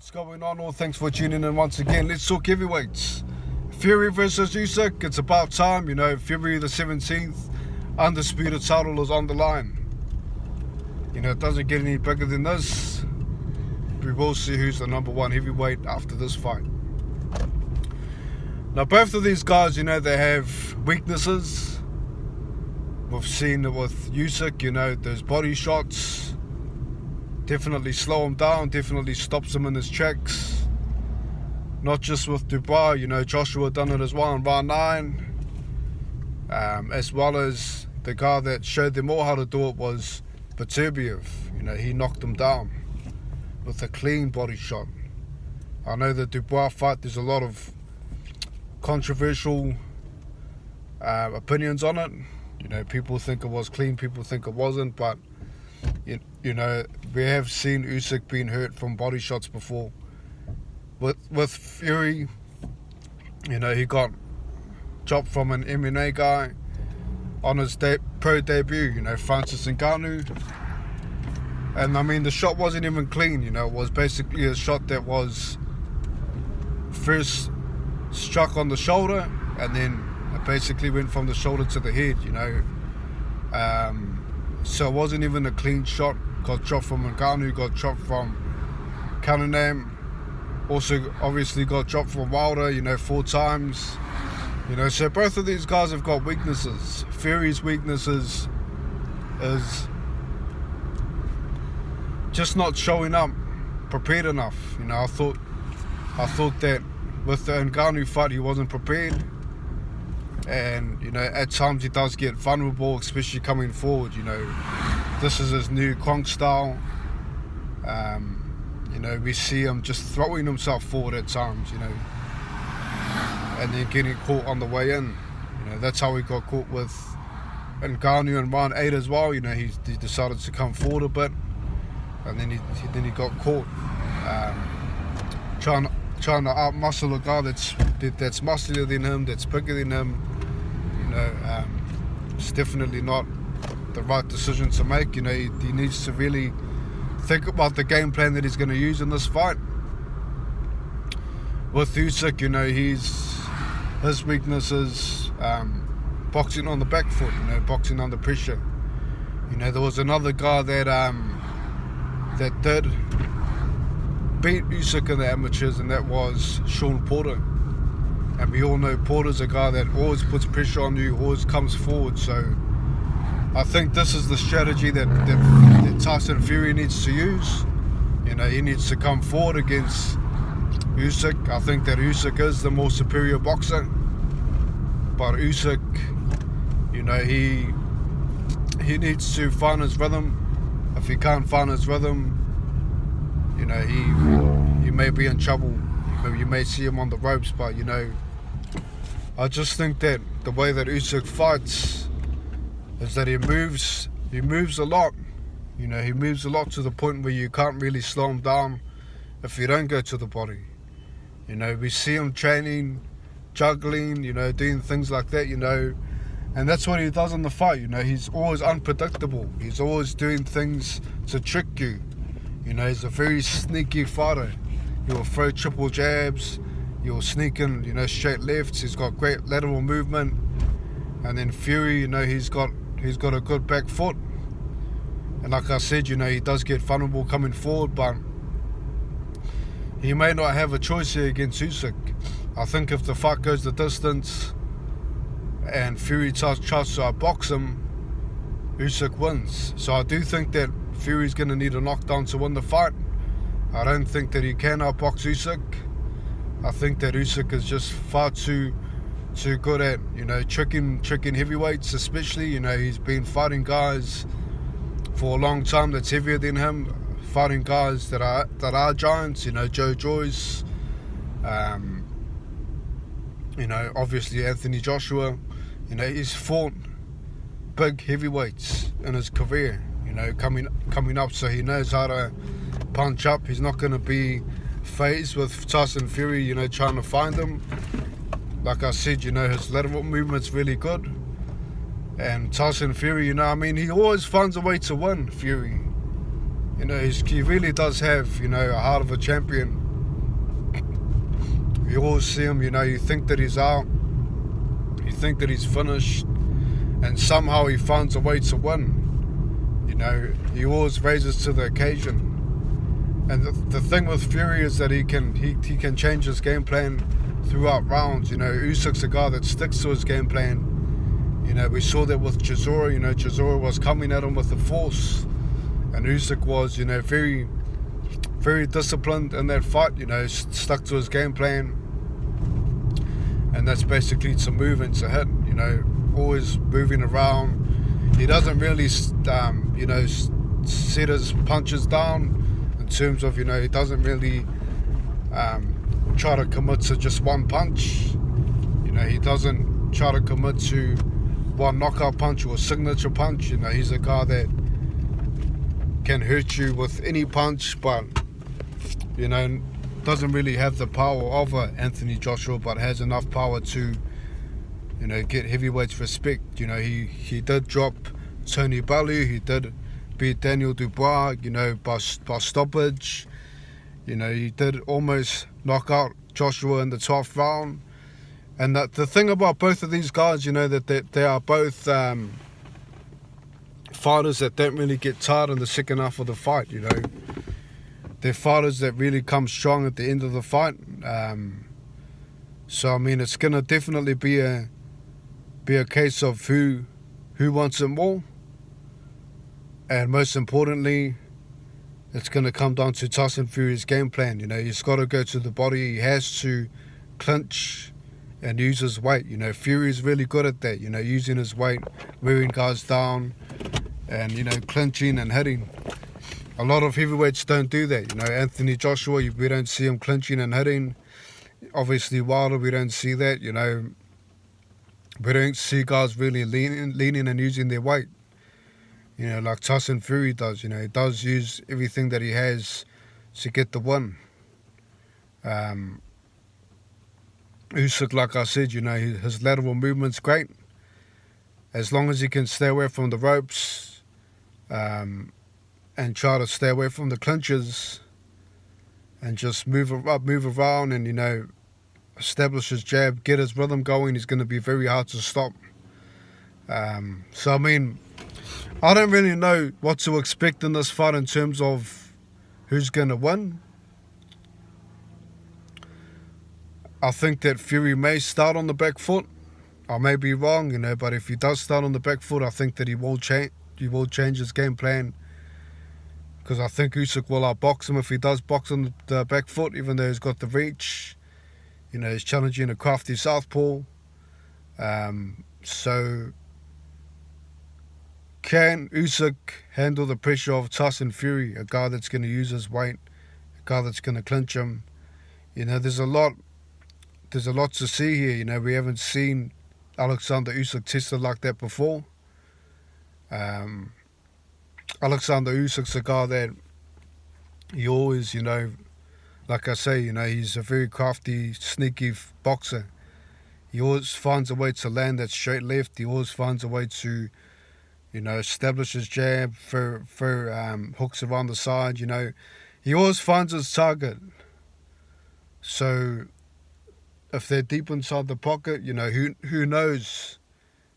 What's going on? All thanks for tuning in once again. Let's talk heavyweights. Fury versus Usyk. It's about time, February the 17th. Undisputed title is on the line. It doesn't get any bigger than this. We will see who's the number one heavyweight after this fight. Now, both of these guys, they have weaknesses. We've seen it with Usyk, those body shots. Definitely slow him down, definitely stops him in his tracks. Not just with Dubois, Joshua done it as well in round 9. As well as the guy that showed them all how to do it was Beterbiev. He knocked him down with a clean body shot. I know the Dubois fight, there's a lot of controversial opinions on it. People think it was clean, people think it wasn't, but we have seen Usyk being hurt from body shots before. With Fury, he got dropped from an MMA guy on his pro debut, Francis Ngannou. And the shot wasn't even clean, it was basically a shot that was first struck on the shoulder and then it basically went from the shoulder to the head, So it wasn't even a clean shot. Got dropped from Ngannou, got dropped from Cunningham. Also, obviously, got dropped from Wilder, 4 times. So both of these guys have got weaknesses. Fury's weaknesses is just not showing up prepared enough. I thought that with the Ngannou fight, he wasn't prepared. And, at times he does get vulnerable, especially coming forward, This is his new Kronk style. We see him just throwing himself forward at times, and then getting caught on the way in. That's how he got caught with Ngannou in round 8 as well. He decided to come forward a bit, and then he got caught trying to out-muscle a guy that's musclier than him, that's bigger than him. It's definitely not the right decision to make. He needs to really think about the game plan that he's going to use in this fight. With Usyk, his weakness is boxing on the back foot, boxing under pressure. There was another guy that did beat Usyk in the amateurs, and that was Sean Porter. And we all know Porter's a guy that always puts pressure on you, always comes forward. So I think this is the strategy that Tyson Fury needs to use. He needs to come forward against Usyk. I think that Usyk is the more superior boxer. But Usyk, he needs to find his rhythm. If he can't find his rhythm, he may be in trouble. You may see him on the ropes, but I just think that the way that Usyk fights is that he moves a lot. He moves a lot to the point where you can't really slow him down if you don't go to the body. We see him training, juggling, doing things like that, and that's what he does in the fight. He's always unpredictable. He's always doing things to trick you. He's a very sneaky fighter. He will throw triple jabs. He will sneak in, straight lefts. He's got great lateral movement. And then Fury, he's got a good back foot. And like I said, he does get vulnerable coming forward, but he may not have a choice here against Usyk. I think if the fight goes the distance and Fury tries to outbox him, Usyk wins. So I do think that Fury's going to need a knockdown to win the fight. I don't think that he can outbox Usyk. I think that Usyk is just far too good at, tricking heavyweights, especially. He's been fighting guys for a long time that's heavier than him, fighting guys that are giants, Joe Joyce, obviously Anthony Joshua. He's fought big heavyweights in his career, coming up, so he knows how to punch up. He's not going to be phased with Tyson Fury, trying to find him. Like I said, his lateral movement's really good. And Tyson Fury, he always finds a way to win, Fury. He really does have, a heart of a champion. You always see him, you think that he's out, you think that he's finished, and somehow he finds a way to win. He always raises to the occasion. And the thing with Fury is that he can change his game plan throughout rounds. Usyk's a guy that sticks to his game plan. We saw that with Chisora. Chisora was coming at him with the force, and Usyk was, very, very disciplined in that fight. Stuck to his game plan, and that's basically to move and to hit. Always moving around. He doesn't really, set his punches down in terms of, he doesn't really try to commit to just one punch. He doesn't try to commit to one knockout punch or a signature punch. He's a guy that can hurt you with any punch, but, doesn't really have the power of Anthony Joshua, but has enough power to, get heavyweights respect. He did drop Tony Bellew, he did beat Daniel Dubois, by stoppage. He did almost knock out Joshua in the 12th round. And the thing about both of these guys, that they are both fighters that don't really get tired in the second half of the fight. They're fighters that really come strong at the end of the fight. So it's gonna definitely be a case of who wants it more, and most importantly, it's gonna come down to Tyson Fury's game plan. He's got to go to the body. He has to clinch and use his weight. Fury's really good at that. Using his weight, wearing guys down, and clinching and hitting. A lot of heavyweights don't do that. Anthony Joshua, we don't see him clinching and hitting. Obviously Wilder, we don't see that. We don't see guys really leaning and using their weight. Like Tyson Fury does. He does use everything that he has to get the win. Usyk, like I said, his lateral movement's great. As long as he can stay away from the ropes, and try to stay away from the clinches, and just move around, and establish his jab, get his rhythm going, he's going to be very hard to stop. So I don't really know what to expect in this fight in terms of who's going to win. I think that Fury may start on the back foot. I may be wrong, but if he does start on the back foot, I think that he will change his game plan. Because I think Usyk will outbox him if he does box on the back foot, even though he's got the reach. He's challenging a crafty southpaw. So can Usyk handle the pressure of Tyson Fury, a guy that's going to use his weight, a guy that's going to clinch him? There's a lot to see here. We haven't seen Oleksandr Usyk tested like that before. Oleksandr Usyk's a guy that he always, like I say, he's a very crafty, sneaky boxer. He always finds a way to land that straight left. He always finds a way to, establish his jab, throw hooks around the side. He always finds his target. So if they're deep inside the pocket, who knows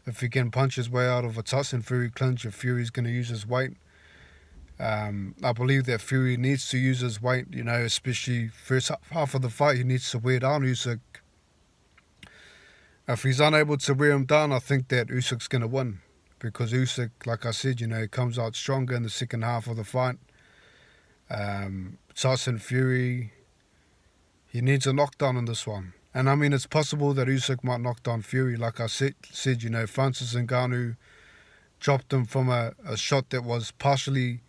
if he can punch his way out of a Tyson Fury clinch, if Fury's going to use his weight. I believe that Fury needs to use his weight, especially first half of the fight. He needs to wear down Usyk. If he's unable to wear him down, I think that Usyk's going to win. Because Usyk, like I said, comes out stronger in the second half of the fight. Tyson Fury, he needs a knockdown in this one. And it's possible that Usyk might knock down Fury. Like I said, Francis Ngannou dropped him from a shot that was partially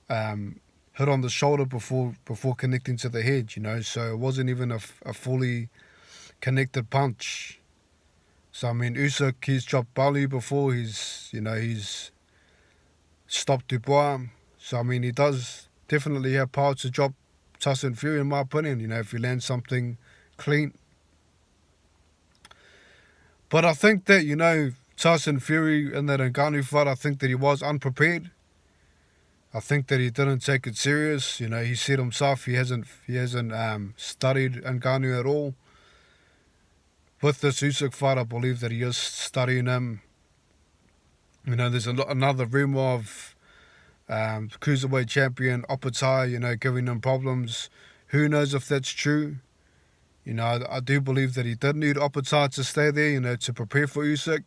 hit on the shoulder before connecting to the head, so it wasn't even a fully connected punch. So Usyk, he's dropped Bellew before, he's stopped Dubois. So he does definitely have power to drop Tyson Fury, in my opinion, if he lands something clean. But I think that, Tyson Fury in that Ngannou fight, I think that he was unprepared. I think that he didn't take it serious. You know, he said himself he hasn't studied Ngannou at all. With this Usyk fight, I believe that he is studying him. You know, there's another rumour of cruiserweight champion Opatai, you know, giving him problems. Who knows if that's true? You know, I do believe that he did need Opatai to stay there, you know, to prepare for Usyk.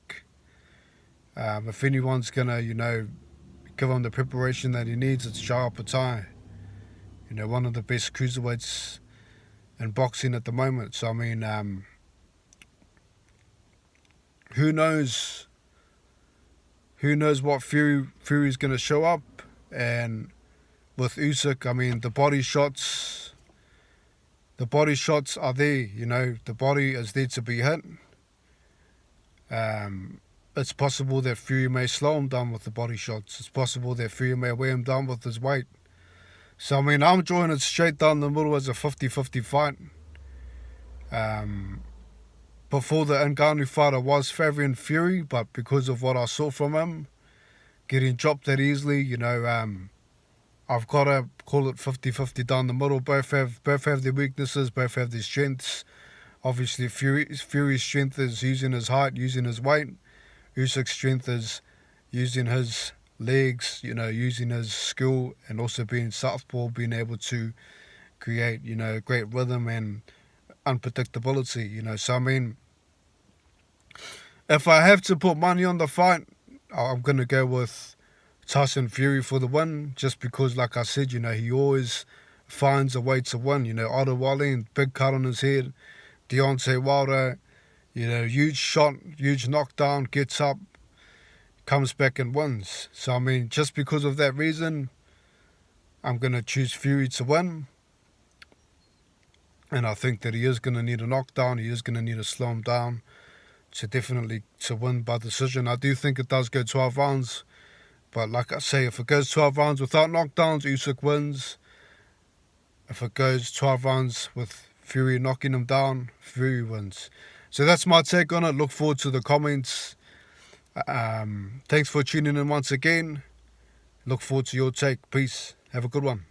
If anyone's going to, you know, give him the preparation that he needs, it's Opatai. You know, one of the best cruiserweights in boxing at the moment. So, I mean, who knows? Who knows what Fury's going to show up? And with Usyk, I mean, the body shots are there. You know, the body is there to be hit. It's possible that Fury may slow him down with the body shots. It's possible that Fury may weigh him down with his weight. So, I mean, I'm drawing it straight down the middle as a 50-50 fight. Before the Ngannou fight, I was favouring Fury, but because of what I saw from him, getting dropped that easily, you know, I've got to call it 50-50 down the middle. Both have their weaknesses, both have their strengths. Obviously, Fury's strength is using his height, using his weight. Usyk's strength is using his legs, you know, using his skill, and also being southpaw, being able to create, you know, great rhythm and unpredictability, you know. So, I mean, if I have to put money on the fight, I'm going to go with Tyson Fury for the win, just because, like I said, you know, he always finds a way to win. You know, Otto Wally, big cut on his head. Deontay Wilder, you know, huge shot, huge knockdown, gets up, comes back and wins. So, I mean, just because of that reason, I'm going to choose Fury to win. And I think that he is going to need a knockdown. He is going to need to slow him down to win by decision. I do think it does go 12 rounds. But like I say, if it goes 12 rounds without knockdowns, Usyk wins. If it goes 12 rounds with Fury knocking him down, Fury wins. So that's my take on it. Look forward to the comments. Thanks for tuning in once again. Look forward to your take. Peace. Have a good one.